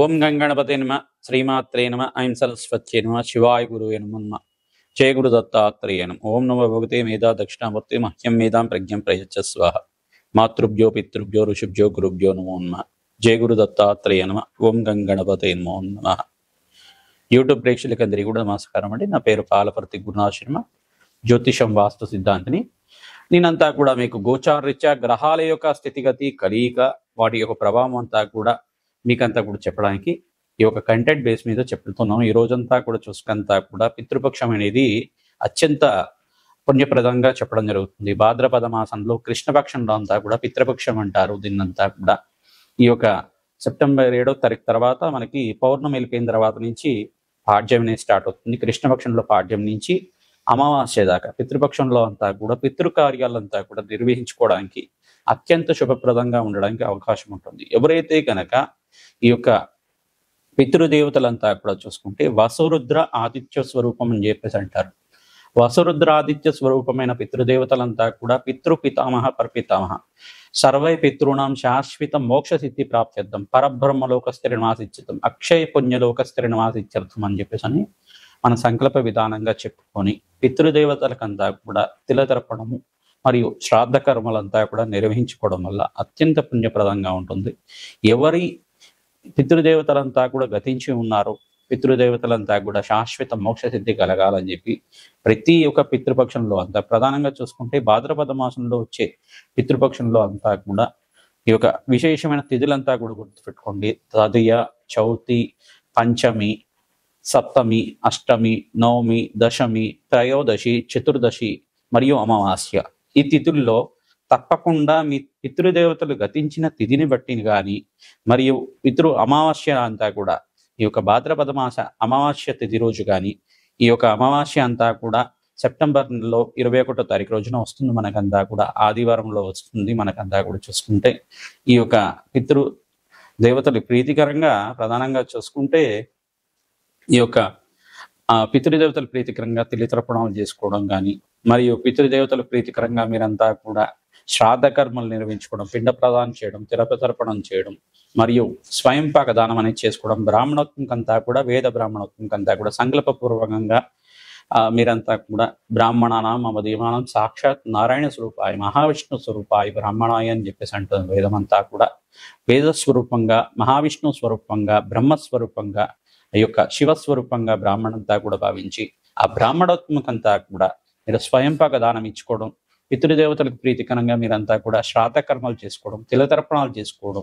ఓం గంగణపతే నమ శ్రీమాత్రే నమ ఐం సరస్వత్యే నమ శివాయ గురువే నమ జయ గురు దత్తాత్రేయ నమ ఓం నమో భగవతే మేధా దక్షిణామూర్తి మహ్యం మేధాం ప్రజ్ఞం ప్రయచ్చ స్వాహ మాతృభ్యో పితృభ్యో ఋషిభ్యో గురుభ్యో నమో నమ జయ గురు దత్తాత్రేయ నమ ఓం గంగణపతే నమో నమ. యూట్యూబ్ ప్రేక్షకులందరికీ కూడా నమస్కారం అండి. నా పేరు పాలపర్తి గురునాథ్ శర్మ, జ్యోతిషం వాస్తు సిద్ధాంతిని. నేనంతా కూడా మీకు గోచారరీత్యా గ్రహాల యొక్క స్థితిగతి కలయిక వాటి యొక్క ప్రభావం అంతా కూడా మీకంతా కూడా చెప్పడానికి ఈ యొక్క కంటెంట్ బేస్ మీద చెప్తున్నాం. ఈ రోజంతా కూడా చూసుకంతా కూడా పితృపక్షం అనేది అత్యంత పుణ్యప్రదంగా చెప్పడం జరుగుతుంది. భాద్రపద మాసంలో కృష్ణపక్షంలో అంతా కూడా పితృపక్షం అంటారు. దీన్నంతా కూడా ఈ యొక్క సెప్టెంబర్ 7వ తారీఖు తర్వాత మనకి పౌర్ణమి వెళ్ళిపోయిన తర్వాత నుంచి పాడ్యం అనేది స్టార్ట్ అవుతుంది. కృష్ణపక్షంలో పాడ్యం నుంచి అమావాస్య దాకా పితృపక్షంలో అంతా కూడా పితృకార్యాలంతా కూడా నిర్వహించుకోవడానికి అత్యంత శుభప్రదంగా ఉండడానికి అవకాశం ఉంటుంది. ఎవరైతే కనుక ఈ యొక్క పితృదేవతలంతా కూడా చూసుకుంటే వసురుద్ర ఆదిత్య స్వరూపం అని చెప్పేసి అంటారు. వసురుద్ర ఆదిత్య స్వరూపమైన పితృదేవతలంతా కూడా పితృపితామహ పరపితామహ సర్వై పితృణాం శాశ్వత మోక్ష సిద్ధి ప్రాప్త్యర్థం పరబ్రహ్మలోకస్థిరనివాసిత్యం అక్షయ పుణ్యలోకస్థిరనివాసిత్యర్థం అని చెప్పేసి అని మన సంకల్ప విధానంగా చెప్పుకొని పితృదేవతలకంతా కూడా తిలతర్పణము మరియు శ్రాద్ధ కర్మలంతా కూడా నిర్వహించుకోవడం వల్ల అత్యంత పుణ్యప్రదంగా ఉంటుంది. ఎవరి పితృదేవతలంతా కూడా గతించి ఉన్నారో పితృదేవతలంతా కూడా శాశ్వత మోక్ష సిద్ధి కలగాలని చెప్పి ప్రతి ఒక్క పితృపక్షంలో అంతా ప్రధానంగా చూసుకుంటే భాద్రపద మాసంలో వచ్చే పితృపక్షంలో అంతా కూడా ఈ యొక్క విశేషమైన తిథులంతా కూడా గుర్తుపెట్టుకోండి. తదియ, చౌతి, పంచమి, సప్తమి, అష్టమి, నవమి, దశమి, త్రయోదశి, చతుర్దశి మరియు అమావాస్య. ఈ తిథుల్లో తప్పకుండా మీ పితృదేవతలు గతించిన తిథిని బట్టి కానీ మరియు పితృ అమావాస్య అంతా కూడా ఈ యొక్క భాద్రపద మాస అమావాస్య తిథి రోజు కానీ ఈ యొక్క అమావాస్య అంతా కూడా సెప్టెంబర్లో 21వ తారీఖు రోజున వస్తుంది. మనకంతా కూడా ఆదివారంలో వస్తుంది. మనకంతా కూడా చూసుకుంటే ఈ యొక్క పితృ దేవతలు ప్రీతికరంగా ప్రధానంగా చూసుకుంటే ఈ యొక్క పితృదేవతలు ప్రీతికరంగా తిలితర్పణాలు చేసుకోవడం కానీ మరియు పితృదేవతలు ప్రీతికరంగా మీరంతా కూడా శ్రాద్ధ కర్మలు నిర్వహించుకోవడం, పిండ ప్రదానం చేయడం, తిలతర్పణం చేయడం మరియు స్వయంపాక దానం అనేది చేసుకోవడం, బ్రాహ్మణోత్వంకంతా కూడా వేద బ్రాహ్మణోత్వంకంతా కూడా సంకల్పపూర్వకంగా మీరంతా కూడా బ్రాహ్మణానం మమ దీవానం సాక్షాత్ నారాయణ స్వరూపాయ మహావిష్ణు స్వరూపాయ బ్రాహ్మణాయ అని చెప్పేసి అంటుంది. వేదమంతా కూడా వేద స్వరూపంగా మహావిష్ణు స్వరూపంగా బ్రహ్మస్వరూపంగా ఈ యొక్క శివస్వరూపంగా బ్రాహ్మణంతా కూడా భావించి ఆ బ్రాహ్మణోత్మకంతా కూడా మీరు స్వయంపాక దానం ఇచ్చుకోవడం, పితృదేవతలకు ప్రీతికరంగా మీరంతా కూడా శ్రాద్ధ కర్మలు చేసుకోవడం, తిలతర్పణాలు చేసుకోవడం,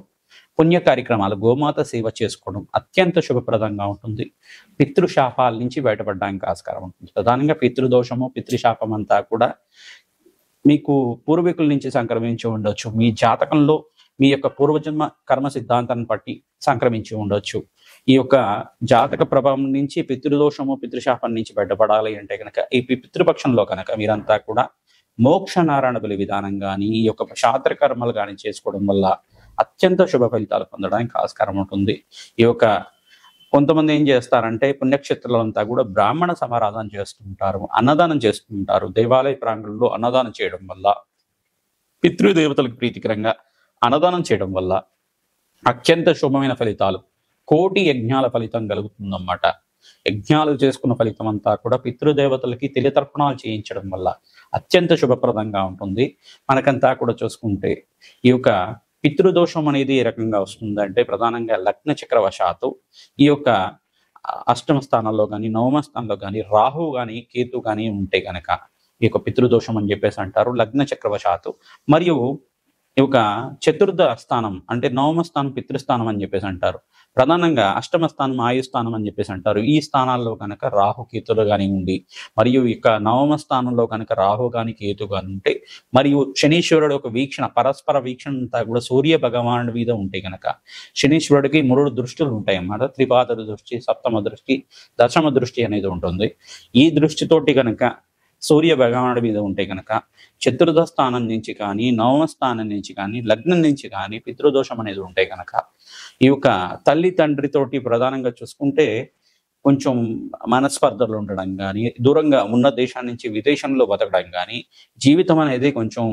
పుణ్య కార్యక్రమాలు, గోమాత సేవ చేసుకోవడం అత్యంత శుభప్రదంగా ఉంటుంది. పితృశాపాల నుంచి బయటపడడానికి ఆస్కారం ఉంటుంది. ప్రధానంగా పితృదోషము పితృశాపం అంతా కూడా మీకు పూర్వీకుల నుంచి సంక్రమించి ఉండొచ్చు. మీ జాతకంలో మీ యొక్క పూర్వజన్మ కర్మ సిద్ధాంతాన్ని బట్టి సంక్రమించి ఉండొచ్చు. ఈ యొక్క జాతక ప్రభావం నుంచి పితృదోషము పితృశాపం నుంచి బయటపడాలి అంటే కనుక ఈ పితృపక్షంలో కనుక మీరంతా కూడా మోక్ష నారాయణ బలి విధానం కానీ ఈ యొక్క శాస్త్ర కర్మలు కానీ చేసుకోవడం వల్ల అత్యంత శుభ ఫలితాలు పొందడానికి ఆస్కారం ఉంటుంది. ఈ యొక్క కొంతమంది ఏం చేస్తారంటే పుణ్యక్షేత్రాలంతా కూడా బ్రాహ్మణ సమారాధన చేస్తుంటారు, అన్నదానం చేస్తుంటారు. దేవాలయ ప్రాంగణంలో అన్నదానం చేయడం వల్ల పితృదేవతలకు ప్రీతికరంగా అన్నదానం చేయడం వల్ల అత్యంత శుభమైన ఫలితాలు, కోటి యజ్ఞాల ఫలితం కలుగుతుందన్నమాట. యజ్ఞాలు చేసుకున్న ఫలితం అంతా కూడా పితృదేవతలకి తిలితర్పణాలు చేయించడం వల్ల అత్యంత శుభప్రదంగా ఉంటుంది. మనకంతా కూడా చూసుకుంటే ఈ యొక్క పితృదోషం అనేది ఏ రకంగా వస్తుందంటే ప్రధానంగా లగ్న చక్రవశాత్తు ఈ యొక్క అష్టమ స్థానంలో కానీ నవమ స్థానంలో కానీ రాహు కానీ కేతు కానీ ఉంటే కనుక ఈ యొక్క పితృదోషం అని చెప్పేసి అంటారు. లగ్న చక్రవశాత్తు మరియు ఈ యొక్క చతుర్థ స్థానం అంటే నవమ స్థానం పితృస్థానం అని చెప్పేసి అంటారు. ప్రధానంగా అష్టమ స్థానం ఆయుస్థానం అని చెప్పేసి అంటారు. ఈ స్థానాల్లో కనుక రాహు కేతులు కానీ ఉండి మరియు ఇక నవమ స్థానంలో కనుక రాహు కానీ కేతు కానీ ఉంటే మరియు శనీశ్వరుడు ఒక వీక్షణ పరస్పర వీక్షణ అంతా కూడా సూర్య భగవానుడి మీద ఉంటే కనుక శనీశ్వరుడికి 3 దృష్టిలు ఉంటాయి అన్నమాట. త్రిపాద దృష్టి, సప్తమ దృష్టి, దశమ దృష్టి అనేది ఉంటుంది. ఈ దృష్టితోటి కనుక సూర్య భగవానుడి మీద ఉంటే కనుక చతుర్థ స్థానం నుంచి కానీ నవమ స్థానం నుంచి కానీ లగ్నం నుంచి కానీ పితృదోషం అనేది ఉంటే కనుక ఈ యొక్క తల్లి తండ్రితోటి ప్రధానంగా చూసుకుంటే కొంచెం మనస్పర్ధలు ఉండడం కానీ, దూరంగా ఉన్న దేశం నుంచి విదేశంలో బతకడం కానీ, జీవితం అనేది కొంచెం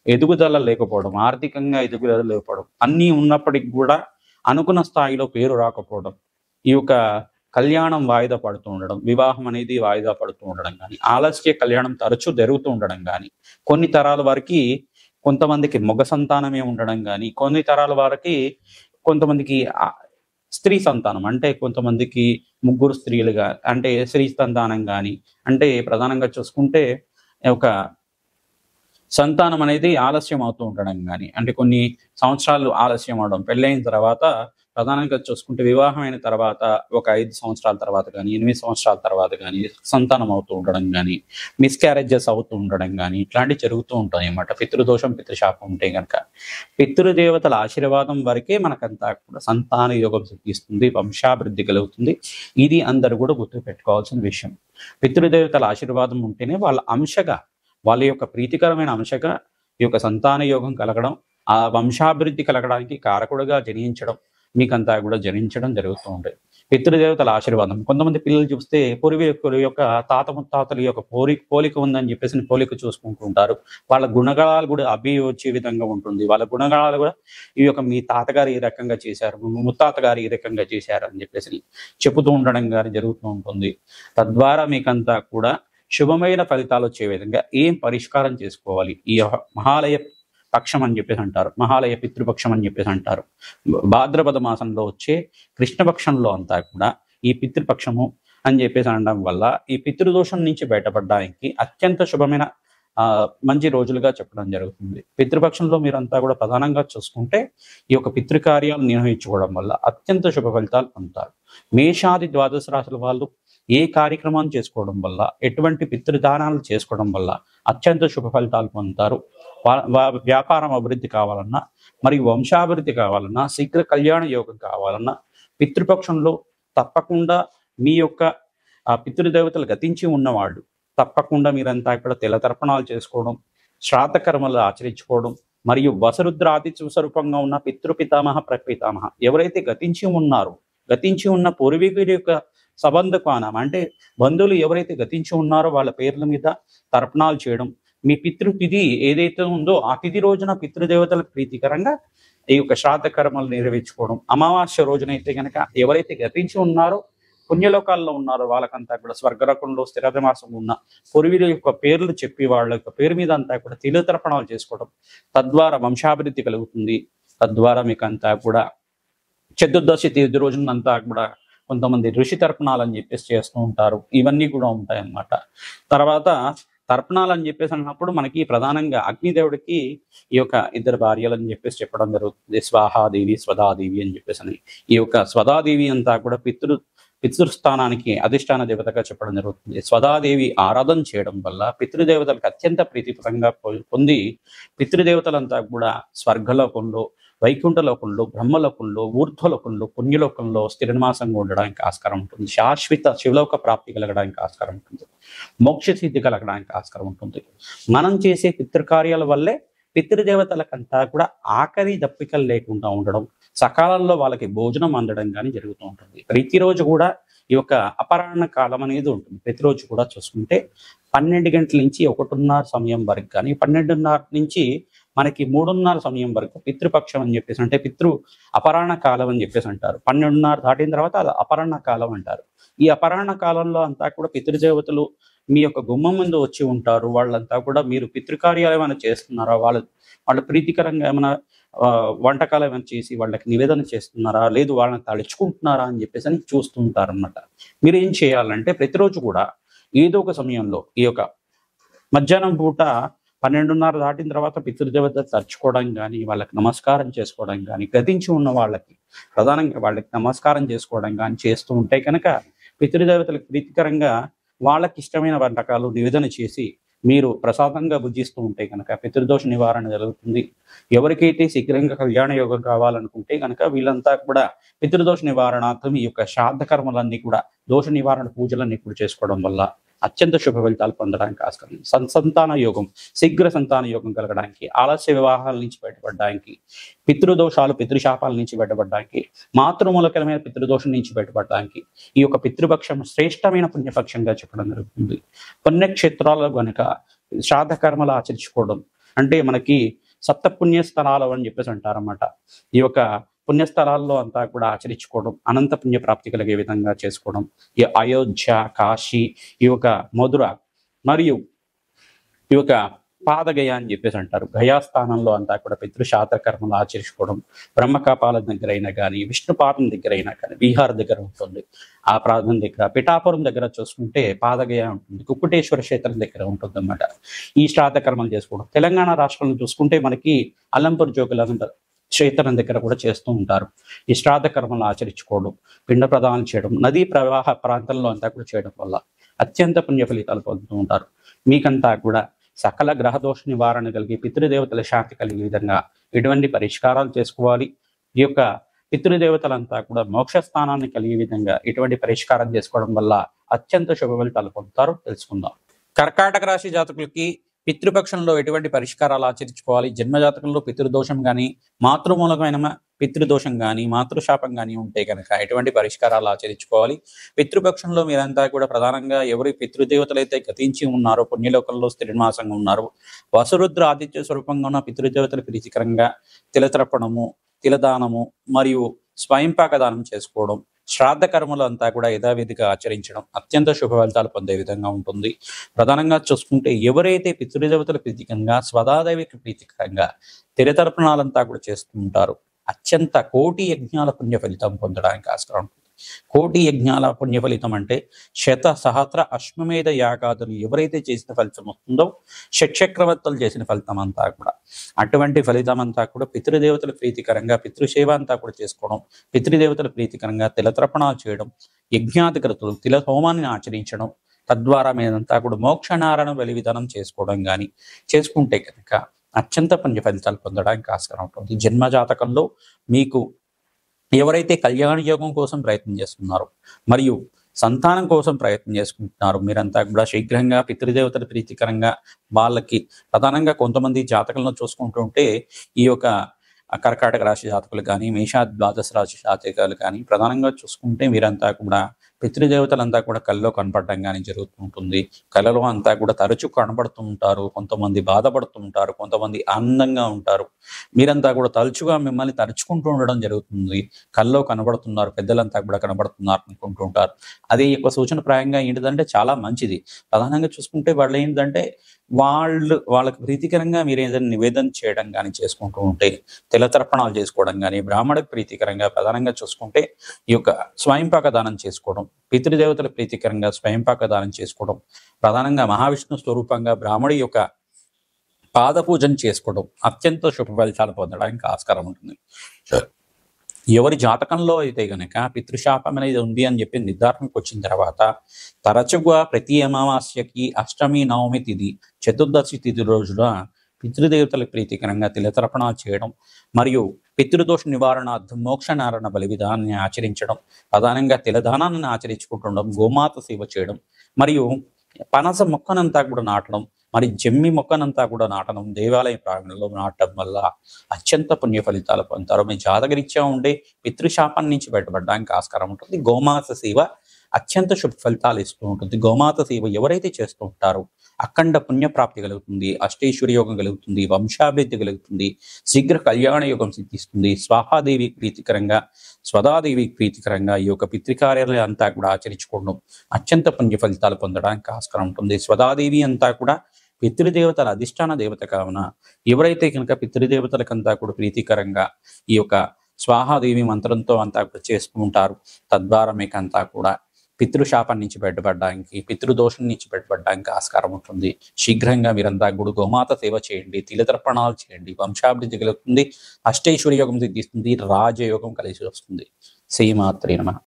ఎదుగుదల లేకపోవడం, ఆర్థికంగా ఎదుగుదల లేకపోవడం అన్నీ ఉన్నప్పటికీ కూడా అనుకున్న స్థాయిలో పేరు రాకపోవడం, ఈ యొక్క కళ్యాణం వాయిదా పడుతూ ఉండడం, వివాహం అనేది వాయిదా పడుతూ ఉండడం కానీ, ఆలస్య కళ్యాణం తరచూ జరుగుతూ ఉండడం కానీ, కొన్ని తరాల వారికి కొంతమందికి మగ సంతానమే ఉండడం కానీ, కొన్ని తరాల వారికి కొంతమందికి స్త్రీ సంతానం అంటే కొంతమందికి ముగ్గురు స్త్రీలుగా అంటే స్త్రీ సంతానం కానీ, అంటే ప్రధానంగా చూసుకుంటే ఒక సంతానం అనేది ఆలస్యం అవుతూ ఉండడం కానీ, అంటే కొన్ని సంవత్సరాలు ఆలస్యం అవడం, పెళ్ళైన తర్వాత ప్రధానంగా చూసుకుంటే వివాహమైన తర్వాత ఒక 5 సంవత్సరాల తర్వాత కానీ, 8 సంవత్సరాల తర్వాత కానీ సంతానం అవుతూ ఉండడం కానీ, మిస్‌క్యారేజెస్ అవుతూ ఉండడం కానీ, ఇట్లాంటివి జరుగుతూ ఉంటాయి అన్నమాట. పితృదోషం, పితృశాపం ఉంటే గనక. పితృదేవతల ఆశీర్వాదం వరకే మనకంతా కూడా సంతాన యోగం సిద్ధిస్తుంది, వంశాభివృద్ధి కలుగుతుంది. ఇది అందరూ కూడా గుర్తుపెట్టుకోవాల్సిన విషయం. పితృదేవతల ఆశీర్వాదం ఉంటేనే వాళ్ళ అంశగా, వాళ్ళ యొక్క ప్రీతికరమైన అంశగా ఈ యొక్క సంతాన యోగం కలగడం, ఆ వంశాభివృద్ధి కలగడానికి కారకుడుగా జనించడం, మీకంతా కూడా జనించడం జరుగుతూ ఉంటాయి. పితృదేవతల ఆశీర్వాదం. కొంతమంది పిల్లలు చూస్తే పూర్వీకుల యొక్క తాత ముత్తాతల యొక్క పోలిక ఉందని చెప్పేసి పోలిక చూసుకుంటూ ఉంటారు. వాళ్ళ గుణగణాలు కూడా అవి వచ్చే విధంగా ఉంటుంది. వాళ్ళ గుణగణాలు కూడా ఈ యొక్క మీ తాతగారు ఈ రకంగా చేశారు, ముత్తాత గారు ఈ రకంగా చేశారు అని చెప్పేసి చెబుతూ ఉండడం కానీ జరుగుతూ ఉంటుంది. తద్వారా మీకంతా కూడా శుభమైన ఫలితాలు వచ్చే విధంగా ఏం పరిష్కారం చేసుకోవాలి, ఈ మహాలయ పక్షం అని చెప్పేసి అంటారు, మహాలయ పితృపక్షం అని చెప్పేసి అంటారు. భాద్రపద మాసంలో వచ్చే కృష్ణపక్షంలో అంతా కూడా ఈ పితృపక్షము అని చెప్పేసి అనడం వల్ల ఈ పితృదోషం నుంచి బయటపడడానికి అత్యంత శుభమైన మంచి రోజులుగా చెప్పడం జరుగుతుంది. పితృపక్షంలో మీరంతా కూడా ప్రధానంగా చూసుకుంటే ఈ యొక్క పితృకార్యాలు నిర్వహించుకోవడం వల్ల అత్యంత శుభ ఫలితాలు పొందుతారు. మేషాది ద్వాదశ రాశుల వాళ్ళు ఏ కార్యక్రమాన్ని చేసుకోవడం వల్ల, ఎటువంటి పితృదానాలు చేసుకోవడం వల్ల అత్యంత శుభ ఫలితాలు పొందుతారు. వ్యాపారం అభివృద్ధి కావాలన్నా, మరియు వంశాభివృద్ధి కావాలన్నా, శీఘ్ర కళ్యాణ యోగం కావాలన్నా పితృపక్షంలో తప్పకుండా మీ యొక్క పితృదేవతలు గతించి ఉన్నవాళ్ళు తప్పకుండా మీరంతా ఇక్కడ తెల్లతర్పణాలు చేసుకోవడం, శ్రాద్ధ కర్మలు ఆచరించుకోవడం, మరియు వసరుద్రాది స్వరూపంగా ఉన్న పితృపితామహ ప్రపితామహ ఎవరైతే గతించి ఉన్నారో, గతించి ఉన్న పూర్వీకుడి యొక్క సంబంధకానం అంటే బంధువులు ఎవరైతే గతించి ఉన్నారో వాళ్ళ పేర్ల మీద తర్పణాలు చేయడం, మీ పితృతిథి ఏదైతే ఉందో ఆ తిథి రోజున పితృదేవతలకు ప్రీతికరంగా ఈ యొక్క శ్రాద్ధ కర్మలు నెరవేర్చుకోవడం. అమావాస్య రోజునైతే కనుక ఎవరైతే గతించి ఉన్నారో, పుణ్యలోకాల్లో ఉన్నారో వాళ్ళకంతా కూడా స్వర్గరకంలో స్థిరనివాసం ఉన్న పూర్వీకుల యొక్క పేర్లు చెప్పి వాళ్ళ యొక్క పేరు మీద అంతా కూడా తిలతర్పణాలు చేసుకోవడం, తద్వారా వంశాభివృద్ధి కలుగుతుంది. తద్వారా మీకు అంతా కూడా చతుర్దశి తిథి రోజునంతా కూడా కొంతమంది ఋషి తర్పణాలు అని చెప్పేసి చేస్తూ ఉంటారు. ఇవన్నీ కూడా ఉంటాయి అన్నమాట. తర్వాత తర్పణాలు అని చెప్పేసి అన్నప్పుడు మనకి ప్రధానంగా అగ్నిదేవుడికి ఈ యొక్క ఇద్దరు భార్యలు అని చెప్పేసి చెప్పడం జరుగుతుంది. స్వాహాదేవి, స్వదాదేవి అని చెప్పేసి అని. ఈ యొక్క స్వదాదేవి అంతా కూడా పితృస్థానానికి అధిష్టాన దేవతగా చెప్పడం జరుగుతుంది. స్వదాదేవి ఆరాధన చేయడం వల్ల పితృదేవతలకు అత్యంత ప్రీతిపరంగా పొంది పితృదేవతలంతా కూడా స్వర్గలోకంలో, వైకుంఠలోకంలో, బ్రహ్మలోకంలో, ఊర్ధ్వలోకంలో, పుణ్యలోకంలో స్థిరనివాసంగా ఉండడానికి ఆస్కారం ఉంటుంది. శాశ్వత శివలోక ప్రాప్తి కలగడానికి ఆస్కారం ఉంటుంది. మోక్ష సిద్ధి కలగడానికి ఆస్కారం ఉంటుంది. మనం చేసే పితృకార్యాల వల్లే పితృదేవతలకంతా కూడా ఆఖరి దప్పికలు లేకుండా ఉండడం, సకాలంలో వాళ్ళకి భోజనం అందడం కానీ జరుగుతూ ఉంటుంది. ప్రతిరోజు కూడా ఈ యొక్క అపరాహ్న కాలం అనేది ఉంటుంది. ప్రతిరోజు కూడా చూసుకుంటే 12 గంటల నుంచి 1:30 సమయం వరకు కానీ, 12:30 నుంచి మనకి 3:30 సమయం వరకు పితృపక్షం అని చెప్పేసి, అంటే అపరాహ్న కాలం అని చెప్పేసి అంటారు. 12:30 దాటిన తర్వాత అది అపరాహ్న కాలం అంటారు. ఈ అపరాహ్న కాలంలో అంతా కూడా పితృదేవతలు మీ యొక్క గుమ్మం ముందు వచ్చి ఉంటారు. వాళ్ళంతా కూడా మీరు పితృకార్యాలు ఏమైనా చేస్తున్నారా, వాళ్ళ ప్రీతికరంగా ఏమైనా వంటకాలు ఏమైనా చేసి వాళ్ళకి నివేదన చేస్తున్నారా, లేదు వాళ్ళని తలుచుకుంటున్నారా అని చెప్పేసి అని చూస్తూ ఉంటారన్నమాట. మీరు ఏం చేయాలంటే ప్రతిరోజు కూడా ఏదో ఒక సమయంలో ఈ యొక్క మధ్యాహ్నం పూట 12:30 దాటిన తర్వాత పితృదేవత తలుచుకోవడం కానీ, వాళ్ళకి నమస్కారం చేసుకోవడం కానీ, గతించి ఉన్న వాళ్ళకి ప్రధానంగా వాళ్ళకి నమస్కారం చేసుకోవడం కానీ చేస్తూ ఉంటే కనుక పితృదేవతలకు ప్రీతికరంగా వాళ్ళకి ఇష్టమైన వంటకాలు నివేదన చేసి మీరు ప్రసాదంగా భుజిస్తూ ఉంటే కనుక పితృదోష నివారణ జరుగుతుంది. ఎవరికైతే శీఘ్రంగా కళ్యాణ యోగం కావాలనుకుంటే కనుక వీళ్ళంతా కూడా పితృదోష నివారణార్థం ఈ యొక్క శ్రాద్ధ కర్మలన్నీ కూడా, దోష నివారణ పూజలన్నీ కూడా చేసుకోవడం వల్ల అత్యంత శుభ ఫలితాలు పొందడానికి ఆస్కారం. సంతాన యోగం, శీఘ్ర సంతాన యోగం కలగడానికి, ఆలస్య వివాహాల నుంచి బయటపడడానికి, పితృదోషాలు, పితృశాపాల నుంచి బయటపడడానికి, మాతృమూలకరమైన పితృదోషం నుంచి బయటపడడానికి ఈ యొక్క పితృపక్షం శ్రేష్టమైన పుణ్యపక్షంగా చెప్పడం జరుగుతుంది. పుణ్యక్షేత్రాల్లో కనుక శ్రాద్ధ కర్మలు ఆచరించుకోవడం అంటే మనకి సప్తపుణ్య స్థలాలు అని చెప్పేసి అంటారన్నమాట. ఈ యొక్క పుణ్యస్థలాల్లో అంతా కూడా ఆచరించుకోవడం, అనంత పుణ్యప్రాప్తి కలిగే విధంగా చేసుకోవడం, ఈ అయోధ్య, కాశీ, ఈ యొక్క మధుర మరియు ఈ యొక్క పాదగయ అని చెప్పేసి అంటారు. గయాస్థానంలో అంతా కూడా పితృశాస్త్ర కర్మలు ఆచరించుకోవడం, బ్రహ్మకపాల దగ్గర అయినా కానీ, విష్ణుపాదం దగ్గర అయినా కానీ, బీహార్ దగ్గర ఉంటుంది. ఆ ప్రాంతం దగ్గర పిఠాపురం దగ్గర చూసుకుంటే పాదగయ ఉంటుంది, కుక్కుటేశ్వర క్షేత్రం దగ్గర ఉంటుంది అన్నమాట. ఈ శ్రాద్ధ కర్మలు చేసుకోవడం. తెలంగాణ రాష్ట్రంలో చూసుకుంటే మనకి అల్లంపూర్ జోగులంత క్షేత్రం దగ్గర కూడా చేస్తూ ఉంటారు. ఈ శ్రాద్ధ కర్మలు ఆచరించుకోవడం, పిండ ప్రదానం చేయడం, నదీ ప్రవాహ ప్రాంతంలో అంతా కూడా చేయడం వల్ల అత్యంత పుణ్య ఫలితాలు పొందుతూ ఉంటారు. మీకంతా కూడా సకల గ్రహదోష నివారణ కలిగి పితృదేవతల శాంతి కలిగే విధంగా ఎటువంటి పరిష్కారాలు చేసుకోవాలి, ఈ యొక్క పితృదేవతలంతా కూడా మోక్ష స్థానాన్ని కలిగే విధంగా ఎటువంటి పరిష్కారం చేసుకోవడం వల్ల అత్యంత శుభ ఫలితాలు పొందుతారో తెలుసుకుందాం. కర్కాటక రాశి జాతకులకి పితృపక్షంలో ఎటువంటి పరిష్కారాలు ఆచరించుకోవాలి, జన్మజాతకంలో పితృదోషం కానీ, మాతృమూలకమైన పితృదోషం కానీ, మాతృశాపం కానీ ఉంటే కనుక ఎటువంటి పరిష్కారాలు ఆచరించుకోవాలి. పితృపక్షంలో మీరంతా కూడా ప్రధానంగా ఎవరి పితృదేవతలైతే గతించి ఉన్నారో, పుణ్యలోకంలో స్థిరనివాసంగా ఉన్నారో, వసురుద్ర ఆదిత్య స్వరూపంగా ఉన్న పితృదేవతల ప్రీతికరంగా తిలతర్పణము, తిలదానము మరియు స్వయంపాక దానం చేసుకోవడం, శ్రాద్ధ కర్మలు అంతా కూడా యథావిధిగా ఆచరించడం అత్యంత శుభ ఫలితాలు పొందే విధంగా ఉంటుంది. ప్రధానంగా చూసుకుంటే ఎవరైతే పితృదేవతల ప్రీతికరంగా, స్వదాదేవికి ప్రీతికరంగా తిలతర్పణాలంతా కూడా చేస్తూ ఉంటారు, అత్యంత కోటి యజ్ఞాల పుణ్య ఫలితం పొందడానికి ఆస్కారం ఉంటుంది. కోటి యజ్ఞాల పుణ్య ఫలితం అంటే శత సహస్ర అశ్వమేధ యాగాదులు ఎవరైతే చేసిన ఫలితం వస్తుందో, షట్చక్రవర్తులు చేసిన ఫలితం అంతా కూడా, అటువంటి ఫలితం అంతా కూడా పితృదేవతల ప్రీతికరంగా పితృసేవ అంతా కూడా చేసుకోవడం, పితృదేవతల ప్రీతికరంగా తిలతర్పణాలు చేయడం, యజ్ఞాధికృతులు తిల హోమాన్ని ఆచరించడం, తద్వారా మీదంతా కూడా మోక్షనారాయణ బలి విధానం చేసుకోవడం కానీ చేసుకుంటే కనుక అత్యంత పుణ్య ఫలితాలు పొందడానికి ఆస్కారం ఉంటుంది. జన్మజాతకంలో మీకు ఎవరైతే కళ్యాణ యోగం కోసం ప్రయత్నం చేస్తున్నారో మరియు సంతానం కోసం ప్రయత్నం చేసుకుంటున్నారు, మీరంతా కూడా శీఘ్రంగా పితృదేవతల ప్రీతికరంగా వాళ్ళకి ప్రధానంగా కొంతమంది జాతకంలో చూసుకుంటుంటే ఈ యొక్క కర్కాటక రాశి జాతకులు కానీ, మేషా ద్వాదశ రాశి జాతకాలు కానీ ప్రధానంగా చూసుకుంటే మీరంతా కూడా పితృదేవతలంతా కూడా కళ్ళలో కనపడడం కానీ జరుగుతూ ఉంటుంది. కళలో అంతా కూడా తరచూ కనబడుతూ ఉంటారు. కొంతమంది బాధపడుతూ ఉంటారు, కొంతమంది ఆనందంగా ఉంటారు. మీరంతా కూడా తరచుగా మిమ్మల్ని తరుచుకుంటూ ఉండడం జరుగుతుంది. కళ్ళలో కనబడుతున్నారు, పెద్దలంతా కూడా కనబడుతున్నారు అనుకుంటూ ఉంటారు. అది యొక్క సూచనప్రాయంగా ఏంటిదంటే చాలా మంచిది. ప్రధానంగా చూసుకుంటే వాళ్ళు ఏంటంటే వాళ్ళకి ప్రీతికరంగా మీరు ఏదైనా నివేదన చేయడం కానీ చేసుకుంటూ ఉంటే, తిలతర్పణాలు చేసుకోవడం కానీ, బ్రాహ్మణకు ప్రీతికరంగా ప్రధానంగా చూసుకుంటే ఈ యొక్క స్వయంపాక దానం చేసుకోవడం, పితృదేవతల ప్రీతికరంగా స్వయంపాక దానం చేసుకోవడం, ప్రధానంగా మహావిష్ణు స్వరూపంగా బ్రాహ్మడి యొక్క పాద పూజను చేసుకోవడం అత్యంత శుభ ఫలితాలు పొందడానికి ఆస్కారం ఉంటుంది. ఎవరి జాతకంలో అయితే గనక పితృశాపం అనేది ఉంది అని చెప్పి నిర్ధారణకు వచ్చిన తర్వాత తరచుగా ప్రతి అమావాస్యకి, అష్టమి, నవమి తిథి, చతుర్దశి తిథి రోజున పితృదేవతలకు ప్రీతికరంగా తిలతర్పణాలు చేయడం మరియు పితృదోష నివారణార్థం మోక్షనారాయణ బలి విధానాన్ని ఆచరించడం, ప్రధానంగా తిలదానాన్ని ఆచరించుకుంటుండడం, గోమాత సేవ చేయడం మరియు పనస మొక్కనంతా కూడా నాటడం, మరి జమ్మి మొక్కనంతా కూడా నాటడం, దేవాలయ ప్రాంగణంలో నాటడం వల్ల అత్యంత పుణ్య ఫలితాలు పొందుతారు. మీ జాతకరీత్యా ఉండే పితృశాపం నుంచి బయటపడడానికి ఆస్కారం ఉంటుంది. గోమాత సేవ అత్యంత శుభ ఫలితాలు ఇస్తూ ఉంటుంది. గోమాత సేవ ఎవరైతే చేస్తూ ఉంటారో అఖండ పుణ్యప్రాప్తి కలుగుతుంది, అష్టేశ్వరి యోగం కలుగుతుంది, వంశాభివృద్ధి కలుగుతుంది, శీఘ్ర కళ్యాణ యోగం సిద్ధిస్తుంది. స్వాహాదేవి ప్రీతికరంగా, స్వదాదేవి ప్రీతికరంగా ఈ యొక్క పితృకార్యాలయం అంతా కూడా ఆచరించుకోవడం అత్యంత పుణ్య ఫలితాలు పొందడానికి ఆస్కారం ఉంటుంది. స్వదాదేవి అంతా కూడా పితృదేవతల అధిష్టాన దేవత కావున ఎవరైతే కనుక పితృదేవతలకంతా కూడా ప్రీతికరంగా ఈ యొక్క స్వాహాదేవి మంత్రంతో అంతా కూడా చేస్తూ ఉంటారు, తద్వారా మీకు అంతా కూడా పితృశాపం నుంచి బయటపడడానికి, పితృదోషం నుంచి బయటపడడానికి ఆస్కారం ఉంటుంది. శీఘ్రంగా మీరంతా కూడా గోమాత సేవ చేయండి, తిలతర్పణాలు చేయండి, వంశాభివృద్ధి కలుగుతుంది, అష్టైశ్వర్య యోగం సిద్ధిస్తుంది, రాజయోగం కలిసి వస్తుంది. శ్రీమాత్రే నమః.